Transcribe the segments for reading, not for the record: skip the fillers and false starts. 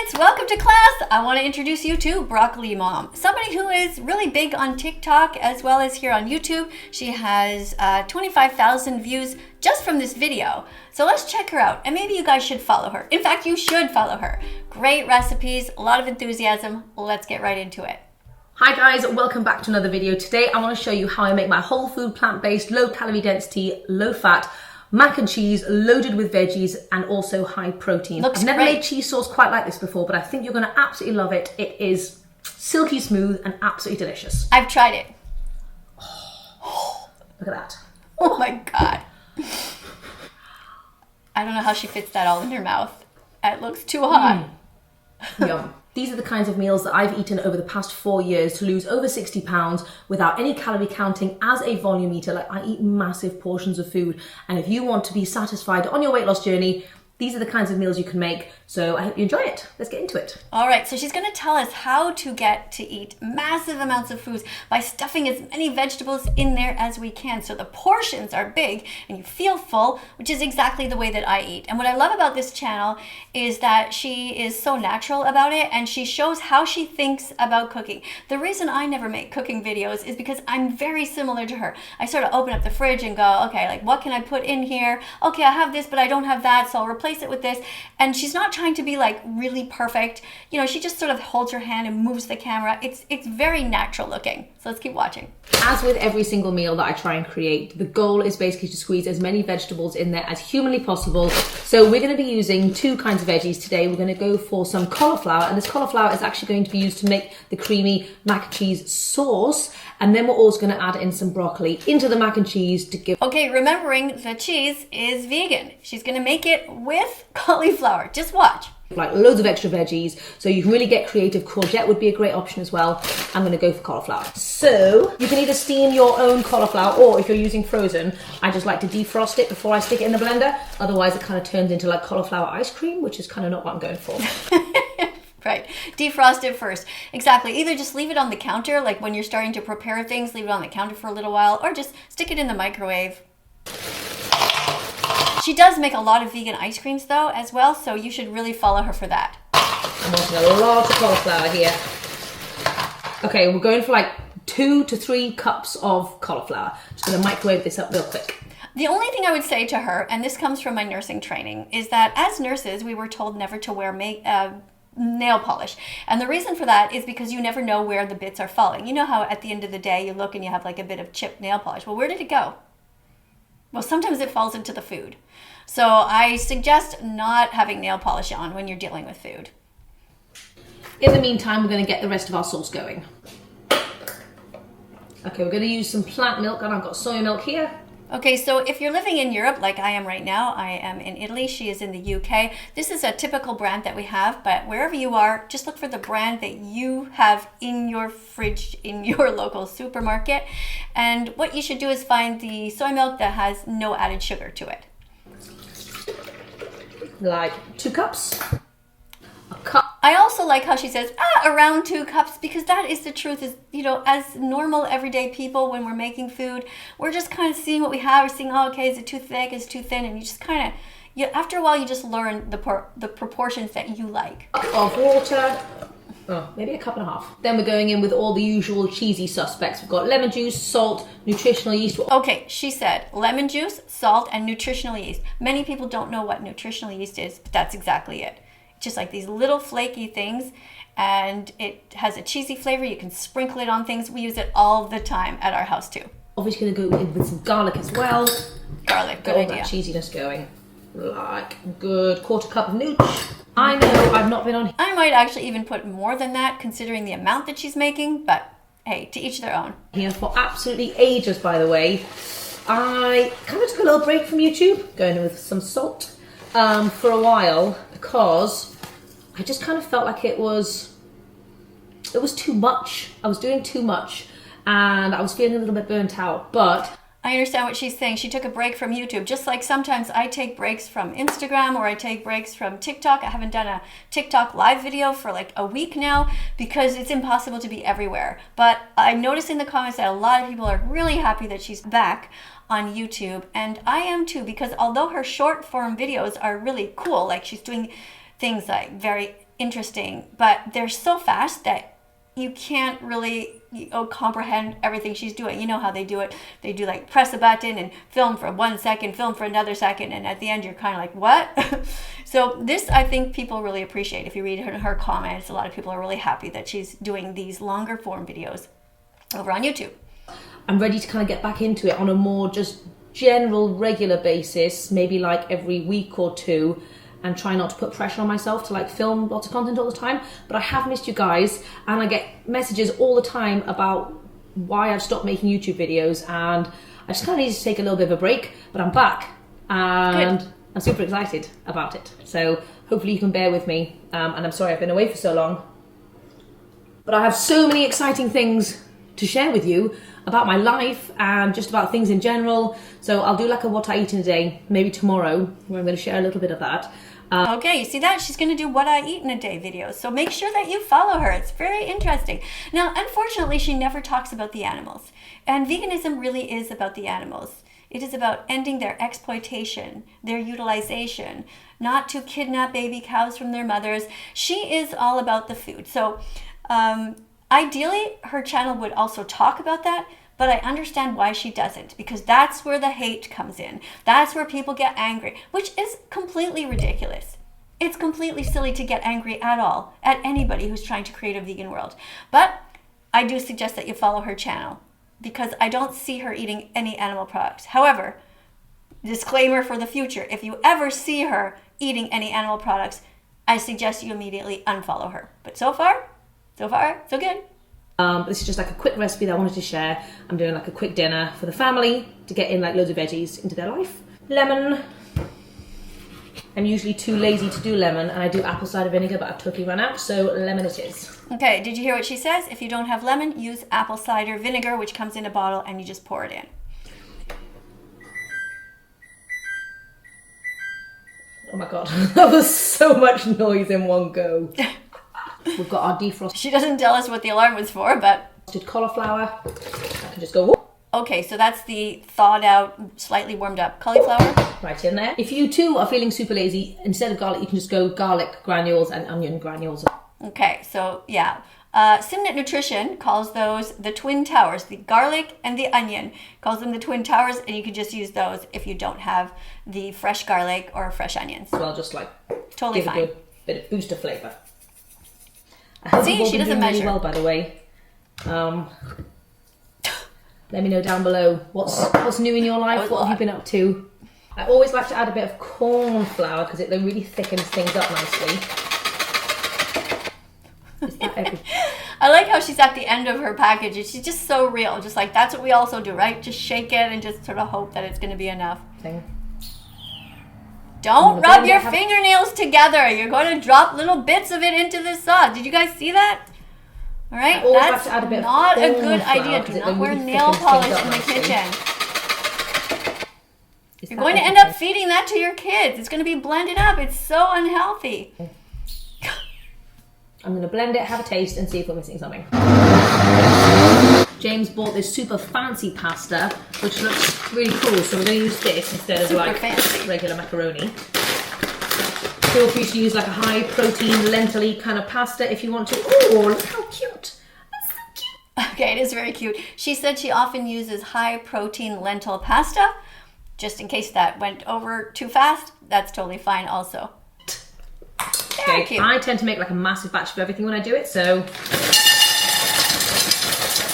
kids, welcome to class. I want to introduce you to Broccoli Mom, somebody who is really big on TikTok as well as here on YouTube. She has 25,000 views just from this video. So let's check her out, and maybe you guys should follow her. In fact, you should follow her. Great recipes, a lot of enthusiasm. Let's get right into it. Hi guys, welcome back to another video. Today I want to show you how I make my whole food, plant-based, low calorie density, low fat mac and cheese loaded with veggies and also high protein. I've never made cheese sauce quite like this before, but I think you're going to absolutely love it. It is silky smooth and absolutely delicious. I've tried it. Oh, look at that. Oh my God. I don't know how she fits that all in her mouth. It looks too hot. Yum. These are the kinds of meals that I've eaten over the past 4 years to lose over 60 pounds without any calorie counting as a volume eater. Like, I eat massive portions of food. And if you want to be satisfied on your weight loss journey, these are the kinds of meals you can make. So I hope you enjoy it. Let's get into it. All right, so she's going to tell us how to get to eat massive amounts of foods by stuffing as many vegetables in there as we can. So the portions are big and you feel full, which is exactly the way that I eat. And what I love about this channel is that she is so natural about it and she shows how she thinks about cooking. The reason I never make cooking videos is because I'm very similar to her. I sort of open up the fridge and go, okay, like what can I put in here? Okay, I have this, but I don't have that, so I'll replace it with this. And she's not trying to be like really perfect. You know, she just sort of holds her hand and moves the camera. It's very natural looking. So let's keep watching. As with every single meal that I try and create, the goal is basically to squeeze as many vegetables in there as humanly possible. So we're going to be using two kinds of veggies today. We're going to go for some cauliflower, and this cauliflower is actually going to be used to make the creamy mac and cheese sauce. And then we're also going to add in some broccoli into the mac and cheese to give... Okay, remembering the cheese is vegan. She's going to make it with cauliflower. Just watch. Like loads of extra veggies, so you can really get creative. Courgette would be a great option as well. I'm going to go for cauliflower. So you can either steam your own cauliflower, or if you're using frozen, I just like to defrost it before I stick it in the blender. Otherwise it kind of turns into like cauliflower ice cream, which is kind of not what I'm going for. Right, defrost it first. Exactly, either just leave it on the counter, like when you're starting to prepare things, leave it on the counter for a little while, or just stick it in the microwave. She does make a lot of vegan ice creams though as well, so you should really follow her for that. I'm wanting a lot of cauliflower here. Okay, we're going for like 2 to 3 cups of cauliflower. Just gonna microwave this up real quick. The only thing I would say to her, and this comes from my nursing training, is that as nurses, we were told never to wear nail polish. And the reason for that is because you never know where the bits are falling. You know how at the end of the day you look and you have like a bit of chipped nail polish. Well, where did it go? Well, sometimes it falls into the food. So I suggest not having nail polish on when you're dealing with food. In the meantime, we're going to get the rest of our sauce going. Okay, we're going to use some plant milk, and I've got soy milk here. Okay, so if you're living in Europe, like I am right now, I am in Italy, she is in the UK. This is a typical brand that we have, but wherever you are, just look for the brand that you have in your fridge, in your local supermarket. And what you should do is find the soy milk that has no added sugar to it. Like 2 cups. A cup. I also like how she says, around 2 cups, because that is the truth. Is, you know, as normal everyday people, when we're making food, we're just kind of seeing what we have. We're seeing, oh, okay, is it too thick? Is it too thin? And you just kind of, after a while, you just learn the proportions that you like. Of water. Oh, maybe a cup and a half. Then we're going in with all the usual cheesy suspects. We've got lemon juice, salt, nutritional yeast. Okay, she said lemon juice, salt, and nutritional yeast. Many people don't know what nutritional yeast is, but that's exactly it. Just like these little flaky things, and it has a cheesy flavor. You can sprinkle it on things. We use it all the time at our house too. Obviously going to go in with some garlic as well. Garlic, good Get all idea. that cheesiness going. Like good 1/4 cup of nooch. I know I've not been on. I might actually even put more than that, considering the amount that she's making, but hey, to each their own. Here for absolutely ages, by the way. I kind of took a little break from YouTube, going in with some salt for a while, because I just kind of felt like it was too much. I was doing too much and I was feeling a little bit burnt out, but I understand what she's saying. She took a break from YouTube, just like sometimes I take breaks from Instagram or I take breaks from TikTok. I haven't done a TikTok live video for like a week now because it's impossible to be everywhere. But I noticed in the comments that a lot of people are really happy that she's back on YouTube, and I am too, because although her short form videos are really cool, like she's doing things like very interesting, but they're so fast that you can't really comprehend everything she's doing. You know how they do it. They do like press a button and film for 1 second, film for another second, and at the end you're kind of like, what? So this, I think people really appreciate. If you read her comments, a lot of people are really happy that she's doing these longer form videos over on YouTube. I'm ready to kind of get back into it on a more just general, regular basis, maybe like every week or two, and try not to put pressure on myself to like film lots of content all the time. But I have missed you guys, and I get messages all the time about why I've stopped making YouTube videos, and I just kind of need to take a little bit of a break, but I'm back, and Good. I'm super excited about it. So hopefully you can bear with me, and I'm sorry I've been away for so long. But I have so many exciting things to share with you about my life and just about things in general. So I'll do like a what I eat in a day, maybe tomorrow, where I'm going to share a little bit of that. Okay, you see that? She's going to do what I eat in a day videos. So make sure that you follow her. It's very interesting. Now, unfortunately, she never talks about the animals. And veganism really is about the animals. It is about ending their exploitation, their utilization, not to kidnap baby cows from their mothers. She is all about the food. So ideally, her channel would also talk about that, but I understand why she doesn't, because that's where the hate comes in. That's where people get angry, which is completely ridiculous. It's completely silly to get angry at all at anybody who's trying to create a vegan world. But I do suggest that you follow her channel, because I don't see her eating any animal products. However, disclaimer for the future, if you ever see her eating any animal products, I suggest you immediately unfollow her. But so far, so good. This is just like a quick recipe that I wanted to share. I'm doing like a quick dinner for the family to get in like loads of veggies into their life. Lemon. I'm usually too lazy to do lemon, and I do apple cider vinegar, but I've totally run out, so lemon it is. Okay, did you hear what she says? If you don't have lemon, use apple cider vinegar, which comes in a bottle, and you just pour it in. Oh my god, that was so much noise in one go. We've got our defrost. She doesn't tell us what the alarm was for, but... cauliflower. I can just go... Whoop. Okay, so that's the thawed out, slightly warmed up cauliflower. Right in there. If you too are feeling super lazy, instead of garlic, you can just go garlic granules and onion granules. Okay, so yeah. Simnett Nutrition calls those the twin towers, the garlic and the onion. Calls them the twin towers, and you can just use those if you don't have the fresh garlic or fresh onions. Well, just like... Totally give fine. A good bit of boost of flavour. See, she doesn't measure. Really well, by the way. Let me know down below what's new in your life. What have you been up to? I always like to add a bit of corn flour because it really thickens things up nicely. Is that everything? I like how she's at the end of her package. She's just so real. Just like, that's what we also do, right? Just shake it and just sort of hope that it's going to be enough. Don't rub your fingernails together. You're going to drop little bits of it into the sauce. Did you guys see that? All right, that's not a good idea. Do not wear nail polish in the kitchen. You're going to end up feeding that to your kids. It's going to be blended up. It's so unhealthy. I'm going to blend it, have a taste, and see if we're missing something. James bought this super fancy pasta, which looks really cool, so we're going to use this instead of like regular macaroni. Feel free to use like a high protein lentil-y kind of pasta if you want to. Oh, look how cute. That's so cute. Okay, it is very cute. She said she often uses high protein lentil pasta. Just in case that went over too fast, that's totally fine also. Very cute. I tend to make like a massive batch of everything when I do it, so...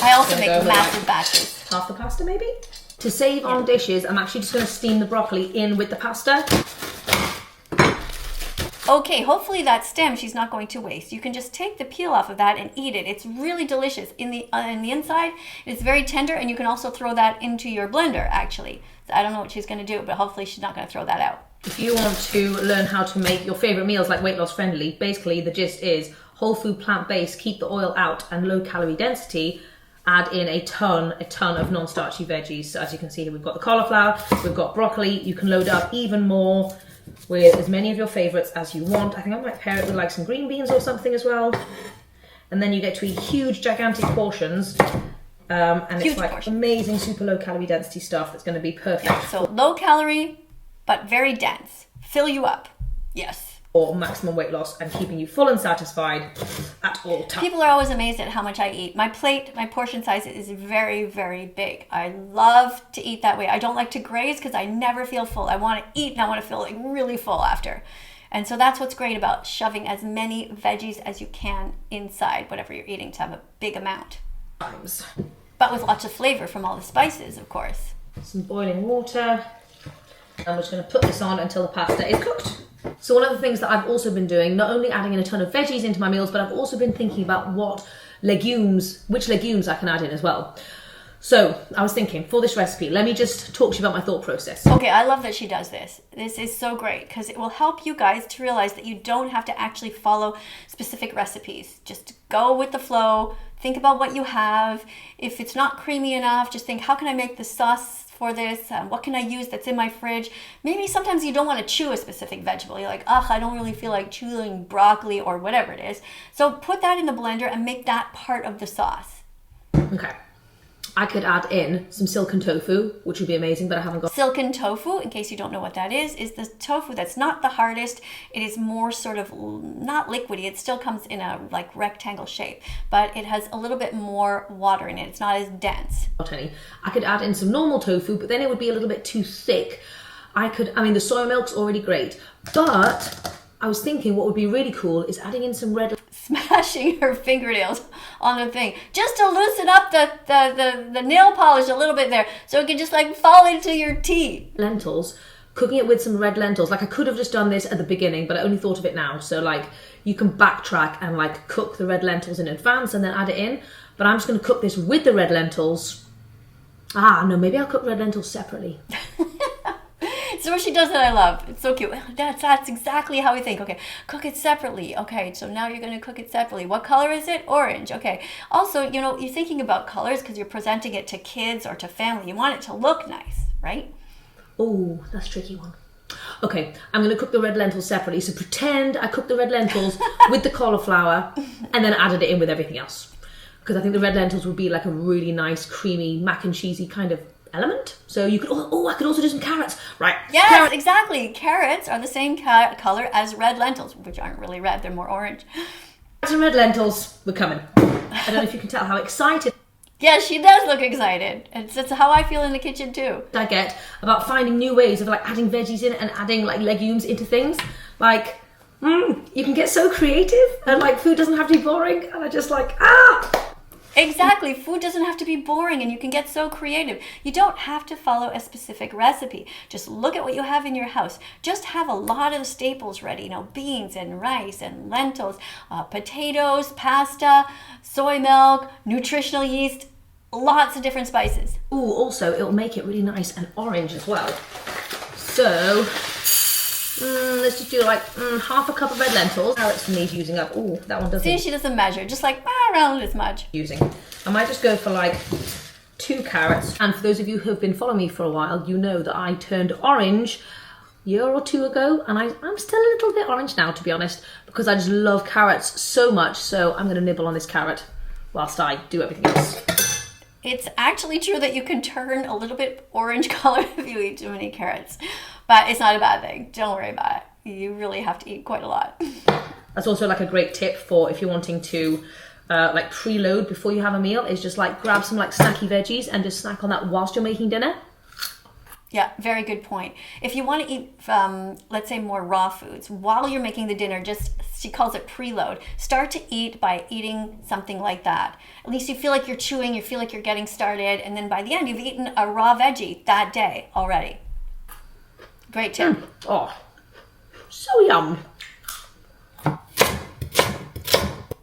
I also make massive batches. Half the pasta maybe? To save on dishes, I'm actually just going to steam the broccoli in with the pasta. Okay, hopefully that stem she's not going to waste. You can just take the peel off of that and eat it. It's really delicious. In the inside, it's very tender, and you can also throw that into your blender, actually. So I don't know what she's going to do, but hopefully she's not going to throw that out. If you want to learn how to make your favourite meals like weight loss friendly, basically the gist is whole food, plant-based, keep the oil out, and low calorie density. Add in a ton of non-starchy veggies. So as you can see here, we've got the cauliflower, we've got broccoli. You can load up even more with as many of your favourites as you want. I think I might pair it with like some green beans or something as well. And then you get to eat huge, gigantic portions. And huge it's like amazing, super low calorie density stuff that's going to be perfect. Yeah, so low calorie, but very dense. Fill you up. Yes. or maximum weight loss and keeping you full and satisfied at all times. People are always amazed at how much I eat. My plate, my portion size is very, very big. I love to eat that way. I don't like to graze because I never feel full. I want to eat and I want to feel like really full after. And so that's what's great about shoving as many veggies as you can inside whatever you're eating to have a big amount. But with lots of flavor from all the spices, of course. Some boiling water. And we're just going to put this on until the pasta is cooked. So one of the things that I've also been doing, not only adding in a ton of veggies into my meals, but I've also been thinking about which legumes I can add in as well. So I was thinking, for this recipe, let me just talk to you about my thought process. Okay, I love that she does this. This is so great because it will help you guys to realize that you don't have to actually follow specific recipes. Just go with the flow, think about what you have. If it's not creamy enough, just think, how can I make the sauce for this? What can I use that's in my fridge? Maybe sometimes you don't want to chew a specific vegetable. You're like, ugh, I don't really feel like chewing broccoli or whatever it is. So put that in the blender and make that part of the sauce. Okay. I could add in some silken tofu, which would be amazing, but I haven't got... Silken tofu, in case you don't know what that is the tofu that's not the hardest. It is more sort of not liquidy. It still comes in a like rectangle shape, but it has a little bit more water in it. It's not as dense. Not any. I could add in some normal tofu, but then it would be a little bit too thick. The soy milk's already great, but I was thinking what would be really cool is adding in some red... Smashing her fingernails on the thing just to loosen up the nail polish a little bit there so it can just like fall into your tea. Lentils, cooking it with some red lentils. Like I could have just done this at the beginning, but I only thought of it now. So like you can backtrack and like cook the red lentils in advance and then add it in. But I'm just going to cook this with the red lentils. No, maybe I'll cook red lentils separately. So what she does that I love. It's so cute. That's exactly how we think. Okay, cook it separately. Okay, so now you're going to cook it separately. What color is it? Orange. Okay. Also, you're thinking about colors because you're presenting it to kids or to family. You want it to look nice, right? Oh, that's a tricky one. Okay, I'm going to cook the red lentils separately. So pretend I cooked the red lentils with the cauliflower and then added it in with everything else. Because I think the red lentils would be like a really nice, creamy, mac and cheesy kind of element. So you could, I could also do some carrots, right? Yes, carrots. Exactly. Carrots are the same color as red lentils, which aren't really red, they're more orange. Some red lentils, we're coming. I don't know if you can tell how excited Yeah, she does look excited. It's how I feel in the kitchen too. I get about finding new ways of like adding veggies in and adding like legumes into things. Like, you can get so creative and like food doesn't have to be boring. And I just like, Exactly. Food doesn't have to be boring and you can get so creative. You don't have to follow a specific recipe. Just look at what you have in your house. Just have a lot of the staples ready. Beans and rice and lentils, potatoes, pasta, soy milk, nutritional yeast, lots of different spices. Ooh, also it'll make it really nice and orange as well. So let's just do like half a cup of red lentils. Carrots for me using up. Ooh, that one doesn't. See, she doesn't measure. Just like around as much. I might just go for like 2 carrots. And for those of you who have been following me for a while, you know that I turned orange a year or 2 ago, and I'm still a little bit orange now, to be honest, because I just love carrots so much. So I'm going to nibble on this carrot whilst I do everything else. It's actually true that you can turn a little bit orange color if you eat too many carrots, but it's not a bad thing. Don't worry about it. You really have to eat quite a lot. That's also like a great tip for if you're wanting to like preload before you have a meal, is just like grab some like snacky veggies and just snack on that whilst you're making dinner. Yeah, very good point. If you want to eat, let's say, more raw foods while you're making the dinner, she calls it preload. Start to eat by eating something like that. At least you feel like you're chewing, you feel like you're getting started, and then by the end, you've eaten a raw veggie that day already. Great tip. Oh, so yum.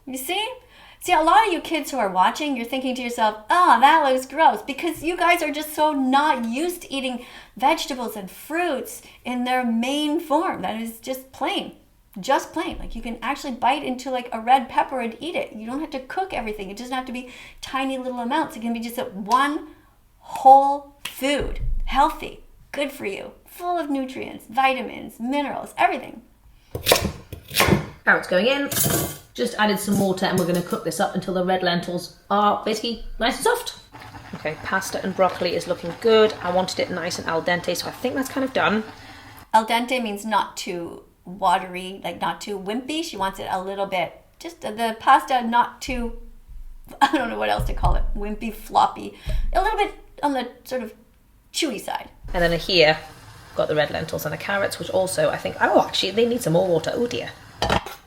You see? See, a lot of you kids who are watching, you're thinking to yourself, oh, that looks gross, because you guys are just so not used to eating vegetables and fruits in their main form. That is just plain. Just plain. Like you can actually bite into like a red pepper and eat it. You don't have to cook everything. It doesn't have to be tiny little amounts. It can be just one whole food. Healthy, good for you, full of nutrients, vitamins, minerals, everything. Carrots going in. Just added some water and we're going to cook this up until the red lentils are basically nice and soft. Okay, pasta and broccoli is looking good. I wanted it nice and al dente, so I think that's kind of done. Al dente means not too watery, like not too wimpy. She wants it a little bit, just the pasta not too, I don't know what else to call it, wimpy, floppy, a little bit on the sort of chewy side. And then here, got the red lentils and the carrots, which also I think, oh, actually they need some more water. Oh dear.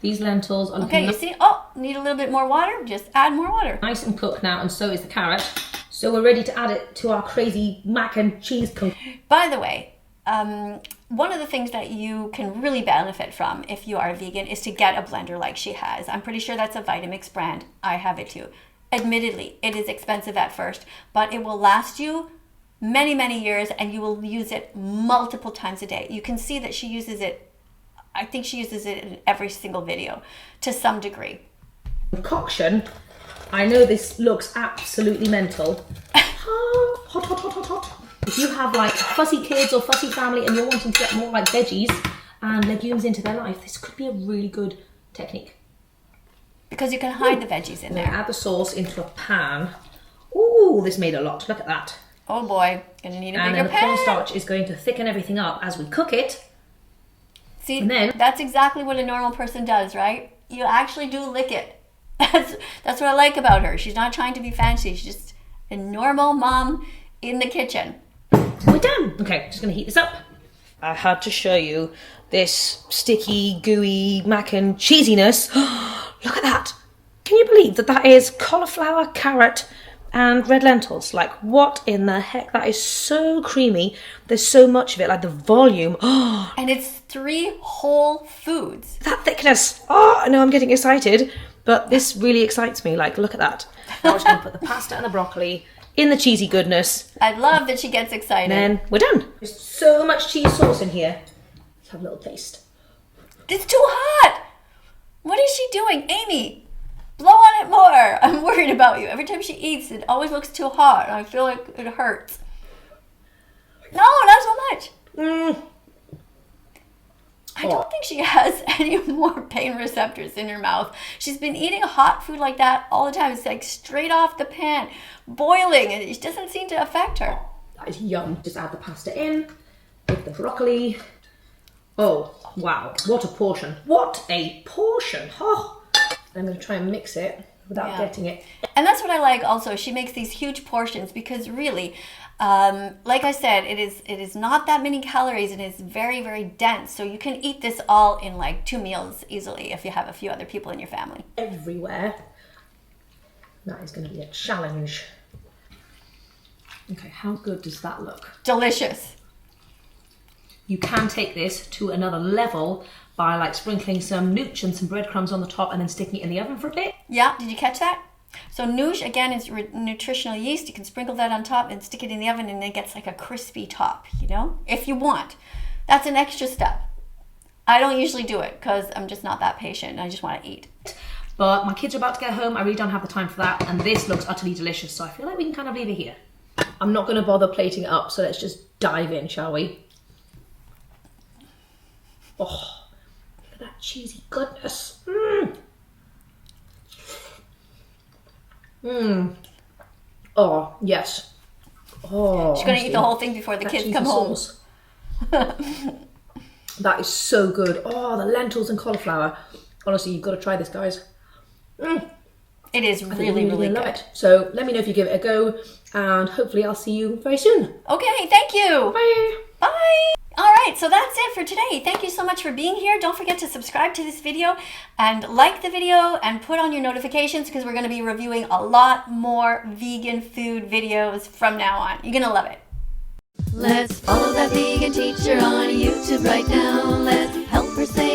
These lentils are okay, you see, oh, need a little bit more water, just add more water. Nice and cooked now, and so is the carrot. So we're ready to add it to our crazy mac and cheese cook. By the way, one of the things that you can really benefit from if you are a vegan is to get a blender like she has. I'm pretty sure that's a Vitamix brand. I have it too. Admittedly, it is expensive at first, but it will last you many, many years, and you will use it multiple times a day. You can see that she uses it, I think she uses it in every single video to some degree. Concoction, I know this looks absolutely mental. Hot, hot, hot, hot, hot. If you have like fussy kids or fussy family and you're wanting to get more like veggies and legumes into their life, this could be a really good technique. Because you can hide the veggies in there. Add the sauce into a pan. Ooh, this made a lot. Look at that. Oh boy, gonna need a bigger pan. And then the cornstarch is going to thicken everything up as we cook it. See, and then, that's exactly what a normal person does, right? You actually do lick it. That's what I like about her. She's not trying to be fancy. She's just a normal mom in the kitchen. We're done. Okay, just gonna heat this up. I had to show you this sticky, gooey mac and cheesiness. Look at that. Can you believe that that is cauliflower, carrot, and red lentils? Like, what in the heck? That is so creamy. There's so much of it, like the volume. And it's 3 whole foods. That thickness. Oh, I know I'm getting excited, but this really excites me. Like, look at that. Now we're just gonna put the pasta and the broccoli in the cheesy goodness. I love that she gets excited. And then we're done. There's so much cheese sauce in here. Let's have a little taste. It's too hot. What is she doing? Amy, blow on it more. I'm worried about you. Every time she eats, it always looks too hot. I feel like it hurts. No, not so much. I don't think she has any more pain receptors in her mouth. She's been eating hot food like that all the time. It's like straight off the pan, boiling, and it doesn't seem to affect her. That is yum. Just add the pasta in with the broccoli. Oh, wow. What a portion. What a portion. Oh. I'm going to try and mix it without getting it. And that's what I like also. She makes these huge portions because really, like I said, it is not that many calories and it's very, very dense. So you can eat this all in like 2 meals easily if you have a few other people in your family. Everywhere. That is going to be a challenge. Okay, how good does that look? Delicious. You can take this to another level by like sprinkling some nooch and some breadcrumbs on the top and then sticking it in the oven for a bit. Yeah, did you catch that? So nooch, again, is nutritional yeast. You can sprinkle that on top and stick it in the oven and it gets like a crispy top, you know, if you want. That's an extra step. I don't usually do it because I'm just not that patient. I just want to eat. But my kids are about to get home. I really don't have the time for that. And this looks utterly delicious. So I feel like we can kind of leave it here. I'm not going to bother plating it up. So let's just dive in, shall we? Oh, look at that cheesy goodness. Oh, yes. Oh, she's going to eat the whole thing before the kids come home. That is so good. Oh, the lentils and cauliflower. Honestly, you've got to try this, guys. It is really, really good. Love it. So let me know if you give it a go, and hopefully I'll see you very soon. Okay, thank you. Bye. Bye. All right, so that's it for today. Thank you so much for being here. Don't forget to subscribe to this video and like the video and put on your notifications because we're going to be reviewing a lot more vegan food videos from now on. You're going to love it. Let's follow that vegan teacher on YouTube right now. Let's help her say